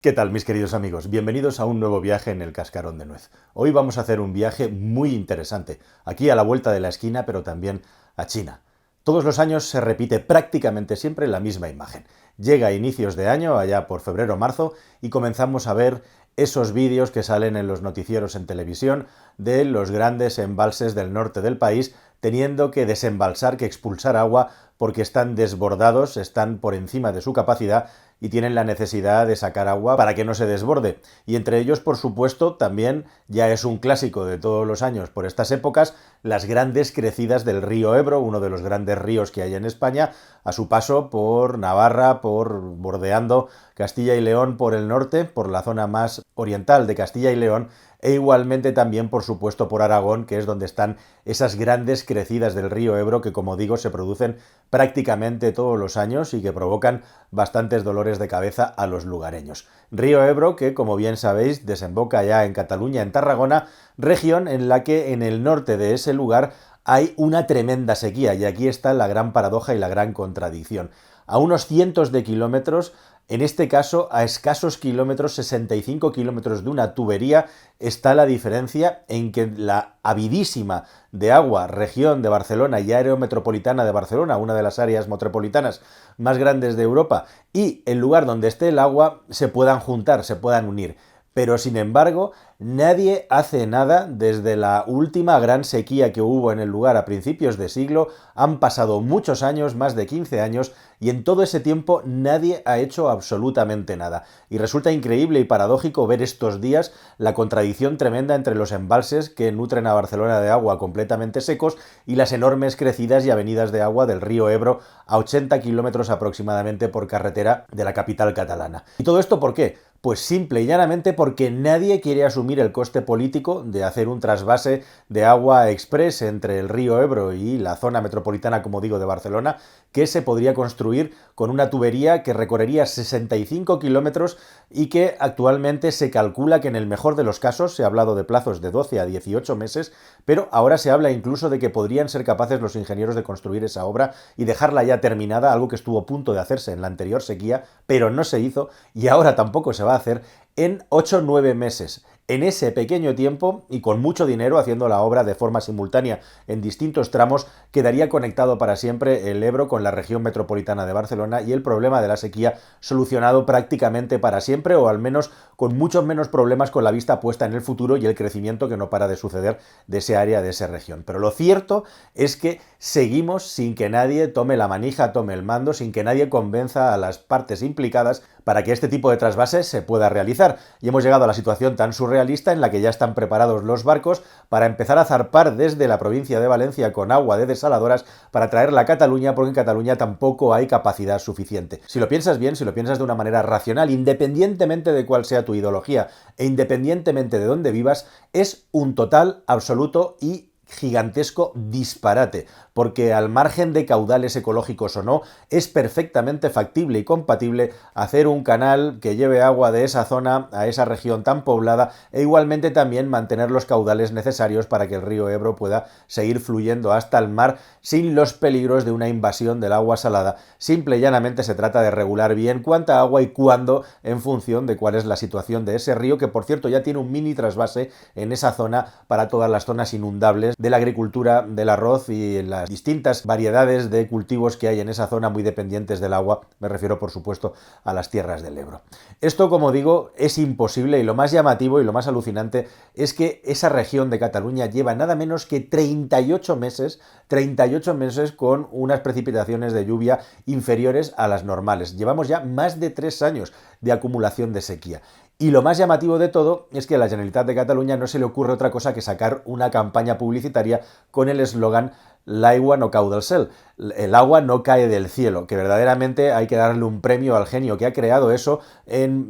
¿Qué tal, mis queridos amigos? Bienvenidos a un nuevo viaje en el Cascarón de Nuez. Hoy vamos a hacer un viaje muy interesante, aquí a la vuelta de la esquina, pero también a China. Todos los años se repite prácticamente siempre la misma imagen. Llega a inicios de año, allá por febrero o marzo, y comenzamos a ver esos vídeos que salen en los noticieros en televisión de los grandes embalses del norte del país teniendo que desembalsar, que expulsar agua porque están desbordados, están por encima de su capacidad y tienen la necesidad de sacar agua para que no se desborde. Y entre ellos, por supuesto, también ya es un clásico de todos los años por estas épocas, las grandes crecidas del río Ebro, uno de los grandes ríos que hay en España, a su paso por Navarra, por bordeando Castilla y León por el norte, por la zona más oriental de Castilla y León, e igualmente también, por supuesto, por Aragón, que es donde están esas grandes crecidas del río Ebro que, como digo, se producen prácticamente todos los años y que provocan bastantes dolores de cabeza a los lugareños. Río Ebro que, como bien sabéis, desemboca ya en Cataluña, en Tarragona, región en la que en el norte de ese lugar hay una tremenda sequía, y aquí está la gran paradoja y la gran contradicción. A unos cientos de kilómetros, en este caso a escasos kilómetros, 65 kilómetros de una tubería, está la diferencia en que la avidísima de agua región de Barcelona y área metropolitana de Barcelona, una de las áreas metropolitanas más grandes de Europa, y el lugar donde esté el agua se puedan juntar, se puedan unir. Pero sin embargo, nadie hace nada desde la última gran sequía que hubo en el lugar a principios de siglo. Han pasado muchos años, más de 15 años, y en todo ese tiempo nadie ha hecho absolutamente nada. Y resulta increíble y paradójico ver estos días la contradicción tremenda entre los embalses que nutren a Barcelona de agua completamente secos y las enormes crecidas y avenidas de agua del río Ebro a 80 kilómetros aproximadamente por carretera de la capital catalana. ¿Y todo esto por qué? Pues simple y llanamente porque nadie quiere asumir el coste político de hacer un trasvase de agua express entre el río Ebro y la zona metropolitana, como digo, de Barcelona, que se podría construir con una tubería que recorrería 65 kilómetros y que actualmente se calcula que en el mejor de los casos, se ha hablado de plazos de 12 a 18 meses, pero ahora se habla incluso de que podrían ser capaces los ingenieros de construir esa obra y dejarla ya terminada, algo que estuvo a punto de hacerse en la anterior sequía, pero no se hizo y ahora tampoco se va a hacer en 8 o 9 meses. En ese pequeño tiempo y con mucho dinero, haciendo la obra de forma simultánea en distintos tramos, quedaría conectado para siempre el Ebro con la región metropolitana de Barcelona y el problema de la sequía solucionado prácticamente para siempre, o al menos con muchos menos problemas con la vista puesta en el futuro y el crecimiento que no para de suceder de ese área, de esa región. Pero lo cierto es que seguimos sin que nadie tome la manija, tome el mando, sin que nadie convenza a las partes implicadas para que este tipo de trasvase se pueda realizar. Y hemos llegado a la situación tan surrealista en la que ya están preparados los barcos para empezar a zarpar desde la provincia de Valencia con agua de desaladoras para traerla a Cataluña, porque en Cataluña tampoco hay capacidad suficiente. Si lo piensas bien, si lo piensas de una manera racional, independientemente de cuál sea tu ideología e independientemente de dónde vivas, es un total, absoluto y gigantesco disparate, porque al margen de caudales ecológicos o no, es perfectamente factible y compatible hacer un canal que lleve agua de esa zona a esa región tan poblada e igualmente también mantener los caudales necesarios para que el río Ebro pueda seguir fluyendo hasta el mar sin los peligros de una invasión del agua salada. Simple y llanamente se trata de regular bien cuánta agua y cuándo en función de cuál es la situación de ese río, que por cierto ya tiene un mini trasvase en esa zona para todas las zonas inundables de la agricultura, del arroz y las distintas variedades de cultivos que hay en esa zona muy dependientes del agua. Me refiero, por supuesto, a las tierras del Ebro. Esto, como digo, es imposible, y lo más llamativo y lo más alucinante es que esa región de Cataluña lleva nada menos que 38 meses con unas precipitaciones de lluvia inferiores a las normales. Llevamos ya más de 3 años de acumulación de sequía. Y lo más llamativo de todo es que a la Generalitat de Cataluña no se le ocurre otra cosa que sacar una campaña publicitaria con el eslogan "L'aigua no cau del cel", el agua no cae del cielo, que verdaderamente hay que darle un premio al genio que ha creado eso,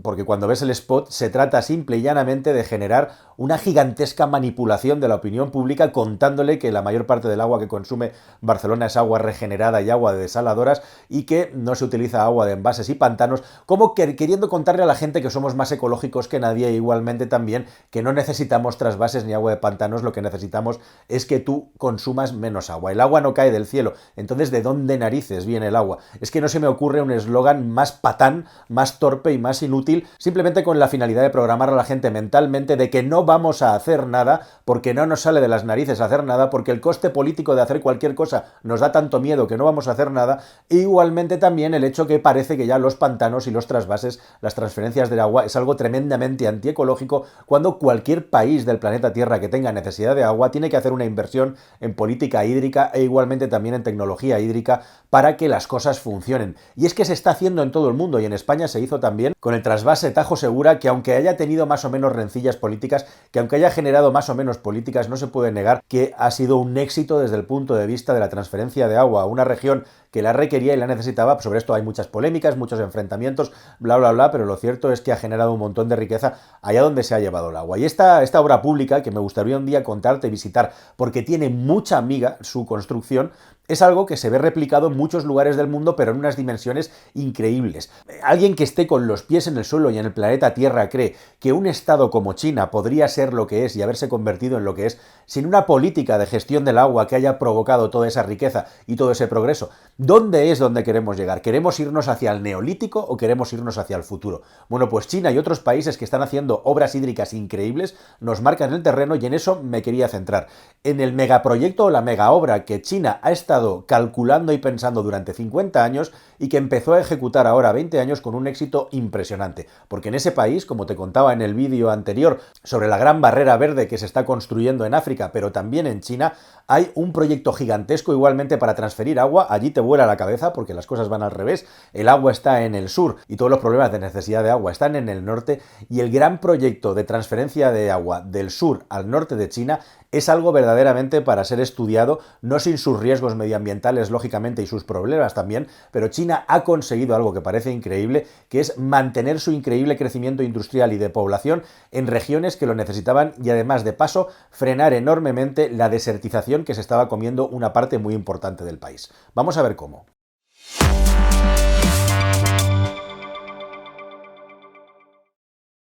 porque cuando ves el spot se trata simple y llanamente de generar una gigantesca manipulación de la opinión pública contándole que la mayor parte del agua que consume Barcelona es agua regenerada y agua de desaladoras y que no se utiliza agua de envases y pantanos, como queriendo contarle a la gente que somos más ecológicos que nadie, e igualmente también que no necesitamos trasvases ni agua de pantanos, lo que necesitamos es que tú consumas menos agua. agua. El agua no cae del cielo. Entonces, ¿de dónde narices viene el agua? Es que no se me ocurre un eslogan más patán, más torpe y más inútil, simplemente con la finalidad de programar a la gente mentalmente de que no vamos a hacer nada porque no nos sale de las narices hacer nada, porque el coste político de hacer cualquier cosa nos da tanto miedo que no vamos a hacer nada. E igualmente también el hecho que parece que ya los pantanos y los trasvases, las transferencias del agua, es algo tremendamente antiecológico, cuando cualquier país del planeta Tierra que tenga necesidad de agua tiene que hacer una inversión en política hídrica e igualmente también en tecnología hídrica para que las cosas funcionen. Y es que se está haciendo en todo el mundo, y en España se hizo también con el trasvase Tajo Segura, que aunque haya tenido más o menos rencillas políticas, que aunque haya generado más o menos políticas, no se puede negar que ha sido un éxito desde el punto de vista de la transferencia de agua a una región que la requería y la necesitaba. Sobre esto hay muchas polémicas, muchos enfrentamientos, bla, bla, bla, pero lo cierto es que ha generado un montón de riqueza allá donde se ha llevado el agua. Y esta obra pública, que me gustaría un día contarte y visitar, porque tiene mucha miga su construcción, es algo que se ve replicado en muchos lugares del mundo, pero en unas dimensiones increíbles. Alguien que esté con los pies en el suelo y en el planeta Tierra cree que un estado como China podría ser lo que es y haberse convertido en lo que es sin una política de gestión del agua que haya provocado toda esa riqueza y todo ese progreso. ¿Dónde es donde queremos llegar? ¿Queremos irnos hacia el neolítico o queremos irnos hacia el futuro? Bueno, pues China y otros países que están haciendo obras hídricas increíbles nos marcan el terreno, y en eso me quería centrar. En el megaproyecto o la megaobra que China ha estado calculando y pensando durante 50 años y que empezó a ejecutar ahora 20 años con un éxito impresionante. Porque en ese país, como te contaba en el vídeo anterior sobre la gran barrera verde que se está construyendo en África, pero también en China, hay un proyecto gigantesco igualmente para transferir agua. Allí te vuela la cabeza porque las cosas van al revés. El agua está en el sur y todos los problemas de necesidad de agua están en el norte, y el gran proyecto de transferencia de agua del sur al norte de China es algo verdaderamente para ser estudiado, no sin sus riesgos medioambientales, lógicamente, y sus problemas también, pero China ha conseguido algo que parece increíble, que es mantener su increíble crecimiento industrial y de población en regiones que lo necesitaban, y además, de paso, frenar enormemente la desertización que se estaba comiendo una parte muy importante del país. Vamos a ver cómo.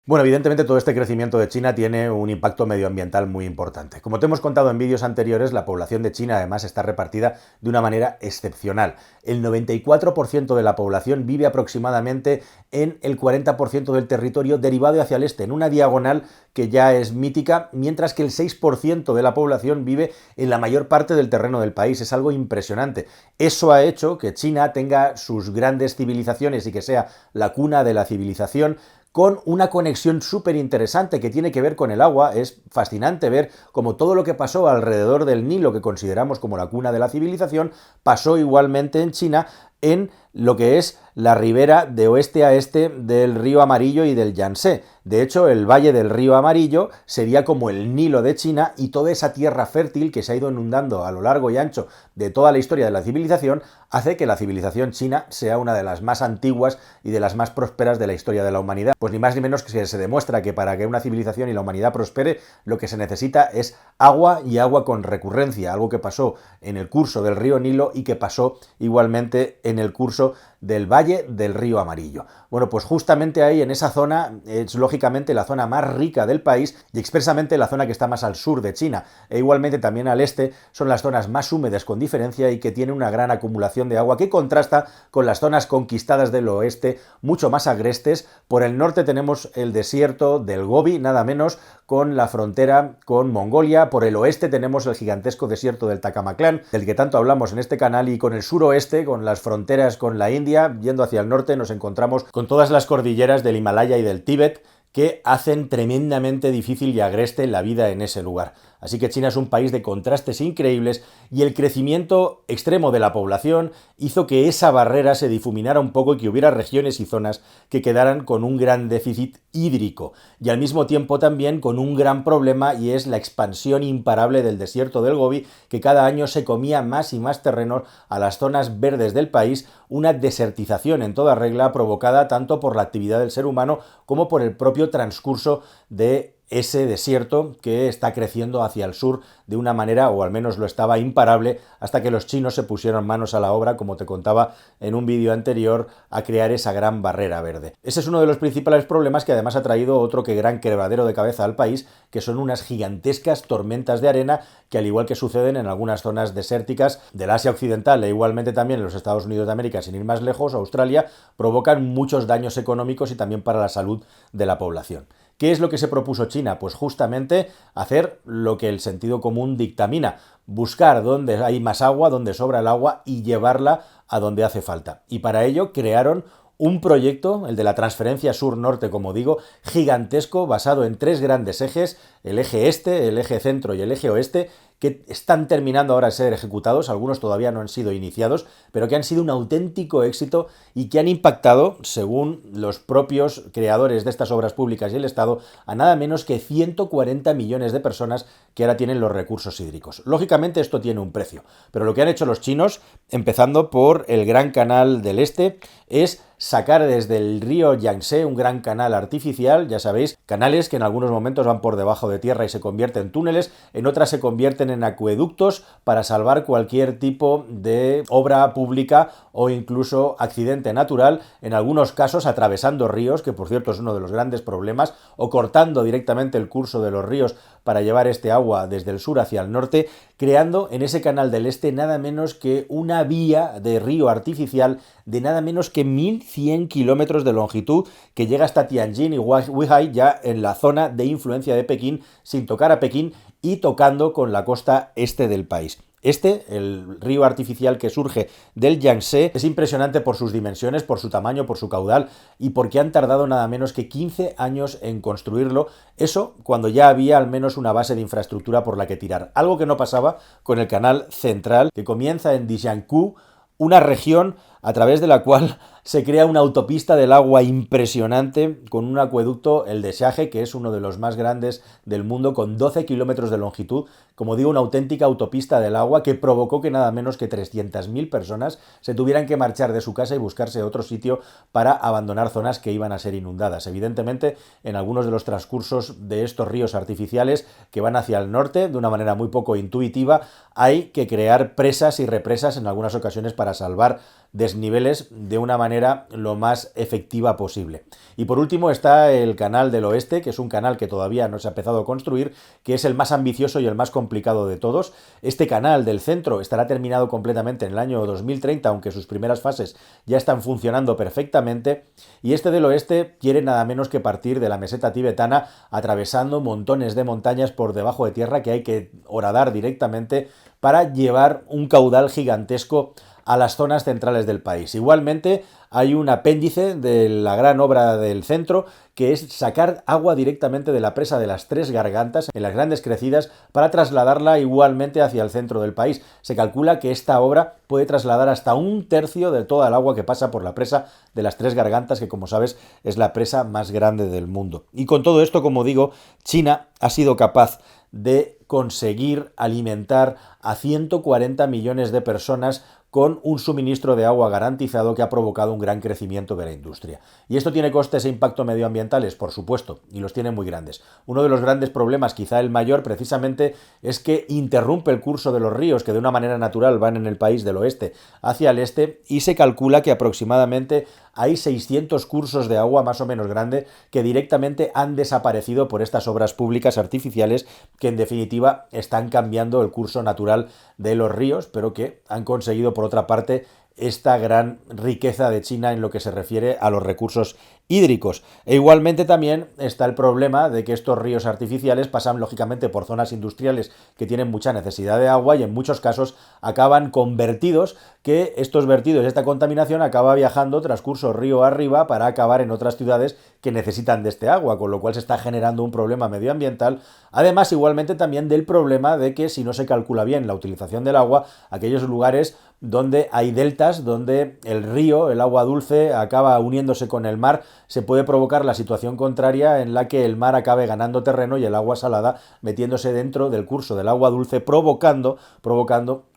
Bueno, evidentemente todo este crecimiento de China tiene un impacto medioambiental muy importante. Como te hemos contado en vídeos anteriores, la población de China además está repartida de una manera excepcional. El 94% de la población vive aproximadamente en el 40% del territorio derivado hacia el este, en una diagonal que ya es mítica, mientras que el 6% de la población vive en la mayor parte del terreno del país. Es algo impresionante. Eso ha hecho que China tenga sus grandes civilizaciones y que sea la cuna de la civilización, con una conexión súper interesante que tiene que ver con el agua. Es fascinante ver cómo todo lo que pasó alrededor del Nilo, que consideramos como la cuna de la civilización, pasó igualmente en China, en lo que es la ribera de oeste a este del río Amarillo y del Yangtze. De hecho, el valle del río Amarillo sería como el Nilo de China, y toda esa tierra fértil que se ha ido inundando a lo largo y ancho de toda la historia de la civilización hace que la civilización china sea una de las más antiguas y de las más prósperas de la historia de la humanidad. Pues ni más ni menos que se demuestra que para que una civilización y la humanidad prospere, lo que se necesita es agua, y agua con recurrencia, algo que pasó en el curso del río Nilo y que pasó igualmente en el curso del valle del río Amarillo. Bueno, pues justamente ahí, en esa zona, es lógicamente la zona más rica del país, y expresamente la zona que está más al sur de China, e igualmente también al este son las zonas más húmedas con diferencia, y que tiene una gran acumulación de agua que contrasta con las zonas conquistadas del oeste, mucho más agrestes. Por el norte tenemos el desierto del Gobi, nada menos, con la frontera con Mongolia. Por el oeste tenemos el gigantesco desierto del Tacamaclán, del que tanto hablamos en este canal, y con el suroeste, con las fronteras con la India, yendo hacia el norte, nos encontramos con todas las cordilleras del Himalaya y del Tíbet, que hacen tremendamente difícil y agreste la vida en ese lugar. Así que China es un país de contrastes increíbles, y el crecimiento extremo de la población hizo que esa barrera se difuminara un poco y que hubiera regiones y zonas que quedaran con un gran déficit hídrico, y al mismo tiempo también con un gran problema, y es la expansión imparable del desierto del Gobi, que cada año se comía más y más terrenos a las zonas verdes del país, una desertización en toda regla provocada tanto por la actividad del ser humano como por el propio transcurso de ese desierto que está creciendo hacia el sur de una manera, o al menos lo estaba, imparable, hasta que los chinos se pusieron manos a la obra, como te contaba en un vídeo anterior, a crear esa gran barrera verde. Ese es uno de los principales problemas que además ha traído otro que gran quebradero de cabeza al país, que son unas gigantescas tormentas de arena que, al igual que suceden en algunas zonas desérticas del Asia Occidental e igualmente también en los Estados Unidos de América, sin ir más lejos, Australia, provocan muchos daños económicos y también para la salud de la población. ¿Qué es lo que se propuso China? Pues justamente hacer lo que el sentido común dictamina, buscar dónde hay más agua, dónde sobra el agua y llevarla a donde hace falta. Y para ello crearon un proyecto, el de la transferencia sur-norte, como digo, gigantesco, basado en 3 grandes ejes, el eje este, el eje centro y el eje oeste, que están terminando ahora de ser ejecutados, algunos todavía no han sido iniciados, pero que han sido un auténtico éxito y que han impactado, según los propios creadores de estas obras públicas y el Estado, a nada menos que 140 millones de personas que ahora tienen los recursos hídricos. Lógicamente esto tiene un precio, pero lo que han hecho los chinos, empezando por el Gran Canal del Este, es sacar desde el río Yangtze un gran canal artificial, ya sabéis, canales que en algunos momentos van por debajo de tierra y se convierten en túneles, en otras se convierten en acueductos para salvar cualquier tipo de obra pública o incluso accidente natural, en algunos casos atravesando ríos, que por cierto es uno de los grandes problemas, o cortando directamente el curso de los ríos para llevar este agua desde el sur hacia el norte, creando en ese canal del este nada menos que una vía de río artificial de nada menos que 1.100 kilómetros de longitud, que llega hasta Tianjin y Weihai, ya en la zona de influencia de Pekín, sin tocar a Pekín y tocando con la costa este del país. El río artificial que surge del Yangtze, es impresionante por sus dimensiones, por su tamaño, por su caudal y porque han tardado nada menos que 15 años en construirlo. Eso cuando ya había al menos una base de infraestructura por la que tirar. Algo que no pasaba con el canal central, que comienza en Dijiangkou, una región a través de la cual se crea una autopista del agua impresionante con un acueducto, el de Sage, que es uno de los más grandes del mundo, con 12 kilómetros de longitud, como digo, una auténtica autopista del agua que provocó que nada menos que 300.000 personas se tuvieran que marchar de su casa y buscarse otro sitio para abandonar zonas que iban a ser inundadas. Evidentemente, en algunos de los transcursos de estos ríos artificiales que van hacia el norte, de una manera muy poco intuitiva, hay que crear presas y represas en algunas ocasiones para salvar desniveles de una manera lo más efectiva posible. Y por último está el canal del oeste, que es un canal que todavía no se ha empezado a construir, que es el más ambicioso y el más complicado de todos. Este canal del centro estará terminado completamente en el año 2030, aunque sus primeras fases ya están funcionando perfectamente. Y este del oeste quiere nada menos que partir de la meseta tibetana, atravesando montones de montañas por debajo de tierra que hay que horadar directamente para llevar un caudal gigantesco a las zonas centrales del país. Igualmente hay un apéndice de la gran obra del centro, que es sacar agua directamente de la presa de las Tres Gargantas en las grandes crecidas para trasladarla igualmente hacia el centro del país. Se calcula que esta obra puede trasladar hasta 1/3 de toda el agua que pasa por la presa de las Tres Gargantas, que como sabes es la presa más grande del mundo. Y con todo esto, como digo, China ha sido capaz de conseguir alimentar a 140 millones de personas con un suministro de agua garantizado que ha provocado un gran crecimiento de la industria. ¿Y esto tiene costes e impacto medioambientales? Por supuesto, y los tiene muy grandes. Uno de los grandes problemas, quizá el mayor, precisamente, es que interrumpe el curso de los ríos, que de una manera natural van en el país del oeste hacia el este, y se calcula que aproximadamente hay 600 cursos de agua más o menos grande que directamente han desaparecido por estas obras públicas artificiales que en definitiva están cambiando el curso natural de los ríos, pero que han conseguido por otra parte esta gran riqueza de China en lo que se refiere a los recursos hídricos. E igualmente también está el problema de que estos ríos artificiales pasan lógicamente por zonas industriales que tienen mucha necesidad de agua y en muchos casos acaban convertidos, que estos vertidos, esta contaminación acaba viajando transcurso río arriba para acabar en otras ciudades que necesitan de este agua, con lo cual se está generando un problema medioambiental. Además, igualmente también del problema de que si no se calcula bien la utilización del agua, aquellos lugares donde hay deltas, donde el río, el agua dulce, acaba uniéndose con el mar, se puede provocar la situación contraria en la que el mar acabe ganando terreno y el agua salada metiéndose dentro del curso del agua dulce, provocando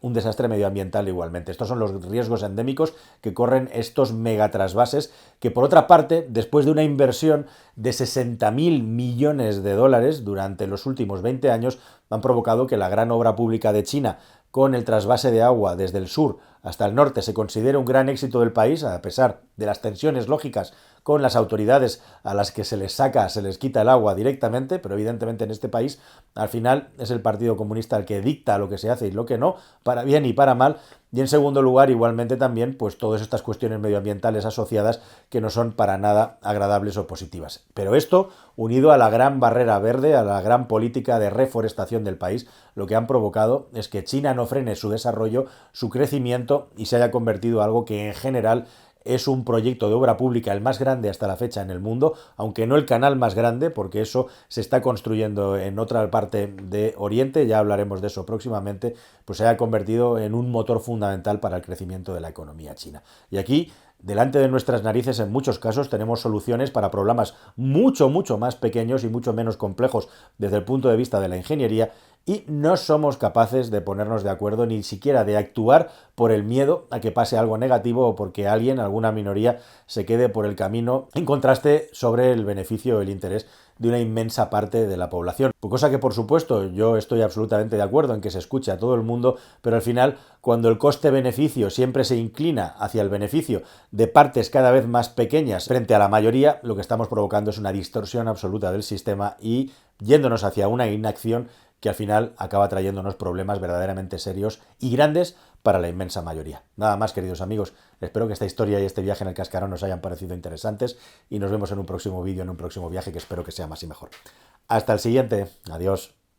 un desastre medioambiental igualmente. Estos son los riesgos endémicos que corren estos megatrasvases que, por otra parte, después de una inversión de 60.000 millones de dólares durante los últimos 20 años, han provocado que la gran obra pública de China con el trasvase de agua desde el sur hasta el norte se considera un gran éxito del país, a pesar de las tensiones lógicas con las autoridades a las que se les quita el agua directamente, pero evidentemente en este país al final es el Partido Comunista el que dicta lo que se hace y lo que no, para bien y para mal. Y en segundo lugar, igualmente también, pues todas estas cuestiones medioambientales asociadas que no son para nada agradables o positivas. Pero esto, unido a la gran barrera verde, a la gran política de reforestación del país, lo que han provocado es que China no frene su desarrollo, su crecimiento y se haya convertido en algo que en general es un proyecto de obra pública el más grande hasta la fecha en el mundo, aunque no el canal más grande, porque eso se está construyendo en otra parte de Oriente, ya hablaremos de eso próximamente, pues se haya convertido en un motor fundamental para el crecimiento de la economía china. Y aquí, delante de nuestras narices, en muchos casos tenemos soluciones para problemas mucho más pequeños y mucho menos complejos desde el punto de vista de la ingeniería, y no somos capaces de ponernos de acuerdo ni siquiera de actuar por el miedo a que pase algo negativo o porque alguien, alguna minoría, se quede por el camino en contraste sobre el beneficio o el interés de una inmensa parte de la población. Cosa que, por supuesto, yo estoy absolutamente de acuerdo en que se escuche a todo el mundo, pero al final, cuando el coste-beneficio siempre se inclina hacia el beneficio de partes cada vez más pequeñas frente a la mayoría, lo que estamos provocando es una distorsión absoluta del sistema y yéndonos hacia una inacción que al final acaba trayéndonos problemas verdaderamente serios y grandes para la inmensa mayoría. Nada más, queridos amigos, espero que esta historia y este viaje en el cascarón nos hayan parecido interesantes y nos vemos en un próximo vídeo, en un próximo viaje que espero que sea más y mejor. Hasta el siguiente. Adiós.